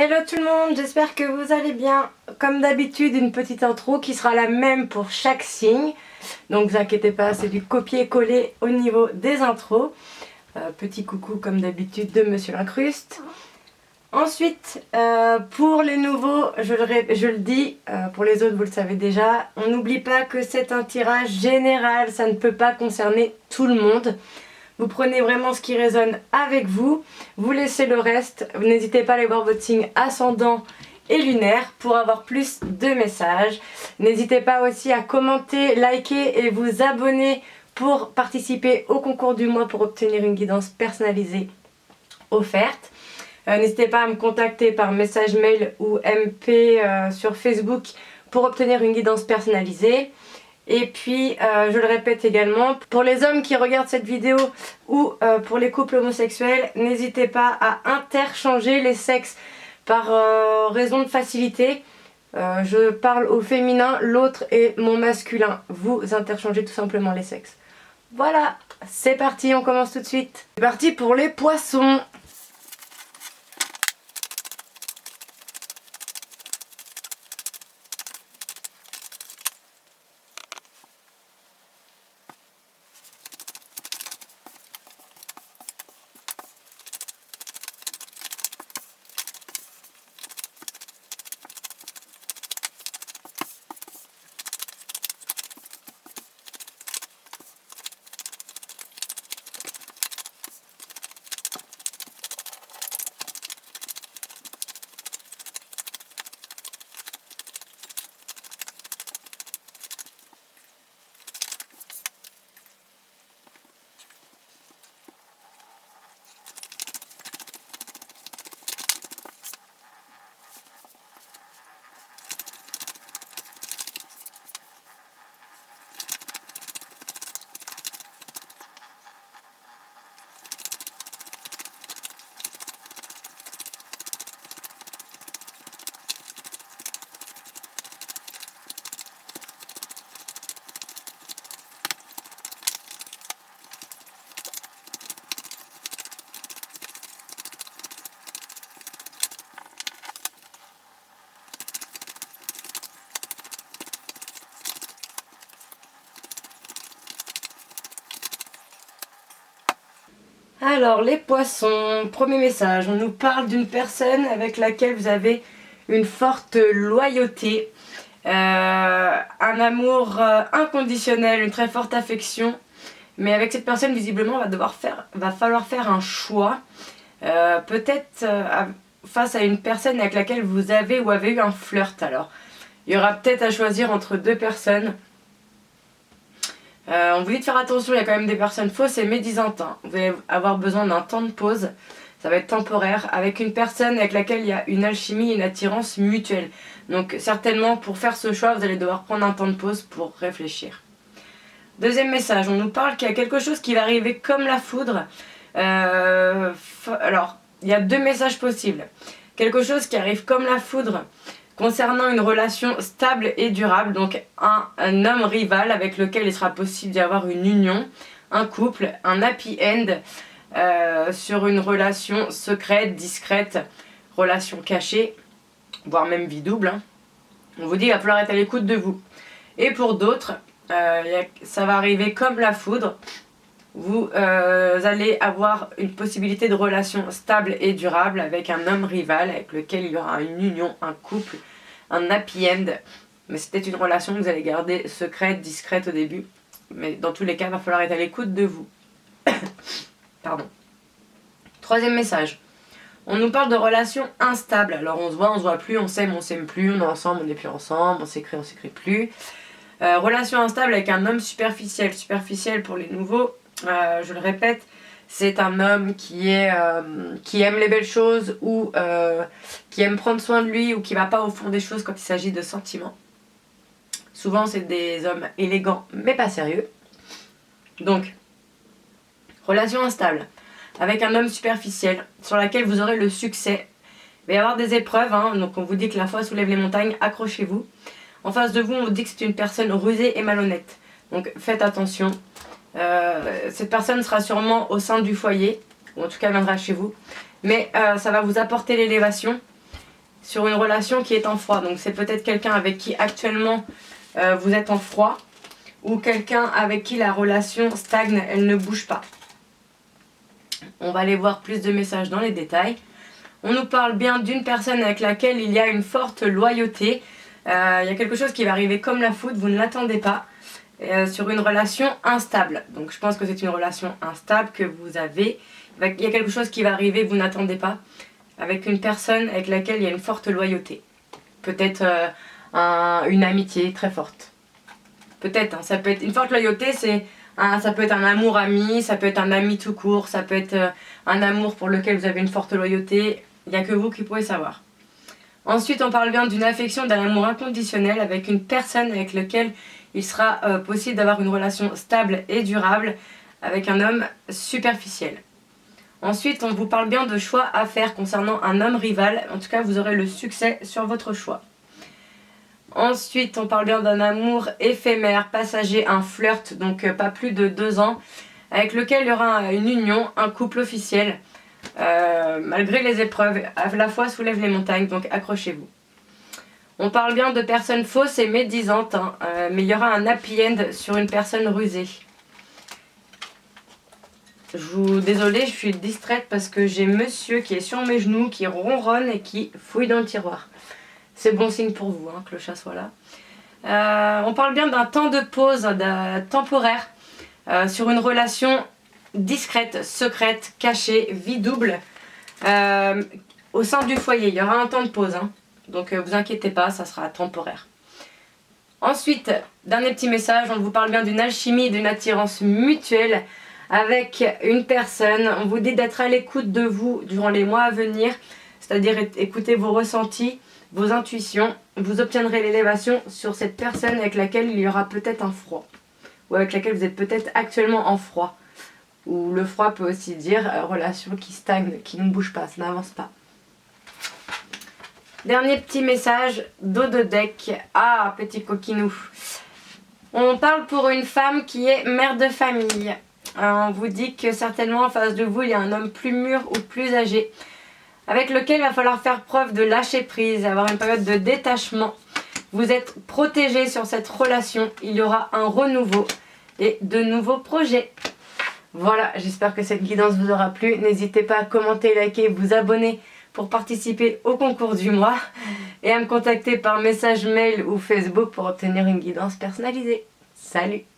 Hello tout le monde, j'espère que vous allez bien. Comme d'habitude, une petite intro qui sera la même pour chaque signe. Donc vous inquiétez pas, c'est du copier-coller au niveau des intros. Petit coucou comme d'habitude de Monsieur L'Incruste. Ensuite, pour les nouveaux, je le dis, pour les autres vous le savez déjà, on n'oublie pas que c'est un tirage général, ça ne peut pas concerner tout le monde. Vous prenez vraiment ce qui résonne avec vous, vous laissez le reste, n'hésitez pas à aller voir votre signe ascendant et lunaire pour avoir plus de messages. N'hésitez pas aussi à commenter, liker et vous abonner pour participer au concours du mois pour obtenir une guidance personnalisée offerte. N'hésitez pas à me contacter par message mail ou MP sur Facebook pour obtenir une guidance personnalisée. Et puis, je le répète également, pour les hommes qui regardent cette vidéo ou pour les couples homosexuels, n'hésitez pas à interchanger les sexes par raison de facilité. Je parle au féminin, l'autre est mon masculin. Vous interchangez tout simplement les sexes. Voilà, c'est parti, on commence tout de suite. C'est parti pour les poissons. Alors les poissons, premier message, on nous parle d'une personne avec laquelle vous avez une forte loyauté, un amour inconditionnel, une très forte affection, mais avec cette personne visiblement va falloir faire un choix, peut-être face à une personne avec laquelle vous avez ou avez eu un flirt. Alors il y aura peut-être à choisir entre deux personnes. On vous dit de faire attention, il y a quand même des personnes fausses et médisantes. Vous allez avoir besoin d'un temps de pause, ça va être temporaire, avec une personne avec laquelle il y a une alchimie, une attirance mutuelle. Donc certainement pour faire ce choix, vous allez devoir prendre un temps de pause pour réfléchir. Deuxième message, on nous parle qu'il y a quelque chose qui va arriver comme la foudre. Alors, il y a deux messages possibles. Quelque chose qui arrive comme la foudre concernant une relation stable et durable, donc un homme rival avec lequel il sera possible d'y avoir une union, un couple, un happy end sur une relation secrète, discrète, relation cachée, voire même vie double. On vous dit qu'il va falloir être à l'écoute de vous. Et pour d'autres, ça va arriver comme la foudre. Vous allez avoir une possibilité de relation stable et durable avec un homme rival avec lequel il y aura une union, un couple, un happy end. Mais c'est peut-être une relation que vous allez garder secrète, discrète au début. Mais dans tous les cas, il va falloir être à l'écoute de vous. Pardon. Troisième message. On nous parle de relations instables. Alors on se voit plus, on s'aime plus, on est ensemble, on n'est plus ensemble, on s'écrit plus. Relation instable avec un homme superficiel. Superficiel pour les nouveaux. Je le répète, c'est un homme qui aime les belles choses ou qui aime prendre soin de lui ou qui va pas au fond des choses quand il s'agit de sentiments. Souvent c'est des hommes élégants mais pas sérieux. Donc, relation instable avec un homme superficiel sur laquelle vous aurez le succès. Il va y avoir des épreuves, donc on vous dit que la foi soulève les montagnes, accrochez-vous. En face de vous, on vous dit que c'est une personne rusée et malhonnête. Donc faites attention. Cette personne sera sûrement au sein du foyer, ou en tout cas viendra chez vous, mais ça va vous apporter l'élévation sur une relation qui est en froid. Donc c'est peut-être quelqu'un avec qui actuellement vous êtes en froid, ou quelqu'un avec qui la relation stagne, elle ne bouge pas. On va aller voir plus de messages dans les détails. On nous parle bien d'une personne avec laquelle il y a une forte loyauté. Il y a quelque chose qui va arriver comme la foudre, vous ne l'attendez pas, sur une relation instable. Donc je pense que c'est une relation instable que vous avez. Il y a quelque chose qui va arriver, vous n'attendez pas, avec une personne avec laquelle il y a une forte loyauté. Peut-être une amitié très forte. Peut-être, hein, ça peut être une forte loyauté, ça peut être un amour ami, ça peut être un ami tout court, ça peut être un amour pour lequel vous avez une forte loyauté. Il n'y a que vous qui pouvez savoir. Ensuite, on parle bien d'une affection, d'un amour inconditionnel avec une personne avec laquelle il sera possible d'avoir une relation stable et durable avec un homme superficiel. Ensuite, on vous parle bien de choix à faire concernant un homme rival. En tout cas, vous aurez le succès sur votre choix. Ensuite, on parle bien d'un amour éphémère, passager, un flirt, donc pas plus de 2 ans, avec lequel il y aura une union, un couple officiel. Malgré les épreuves, la foi soulève les montagnes, donc accrochez-vous. On parle bien de personnes fausses et médisantes, hein, mais il y aura un happy end sur une personne rusée. Désolée, je suis distraite parce que j'ai monsieur qui est sur mes genoux, qui ronronne et qui fouille dans le tiroir. C'est bon signe pour vous, hein, que le chat soit là. On parle bien d'un temps de pause, temporaire, sur une relation discrète, secrète, cachée, vie double, au sein du foyer. Il y aura un temps de pause, hein. Donc vous inquiétez pas, ça sera temporaire. Ensuite, dernier petit message, on vous parle bien d'une alchimie, d'une attirance mutuelle avec une personne. On vous dit d'être à l'écoute de vous durant les mois à venir, c'est-à-dire écouter vos ressentis, vos intuitions. Vous obtiendrez l'élévation sur cette personne avec laquelle il y aura peut-être un froid, ou avec laquelle vous êtes peut-être actuellement en froid. Ou le froid peut aussi dire relation qui stagne, qui ne bouge pas, ça n'avance pas. Dernier petit message, dos de deck. Ah, petit coquinou. On parle pour une femme qui est mère de famille. On vous dit que certainement en face de vous, il y a un homme plus mûr ou plus âgé, avec lequel il va falloir faire preuve de lâcher prise, avoir une période de détachement. Vous êtes protégé sur cette relation, il y aura un renouveau et de nouveaux projets. Voilà, j'espère que cette guidance vous aura plu. N'hésitez pas à commenter, liker, vous abonner pour participer au concours du mois et à me contacter par message mail ou Facebook pour obtenir une guidance personnalisée. Salut!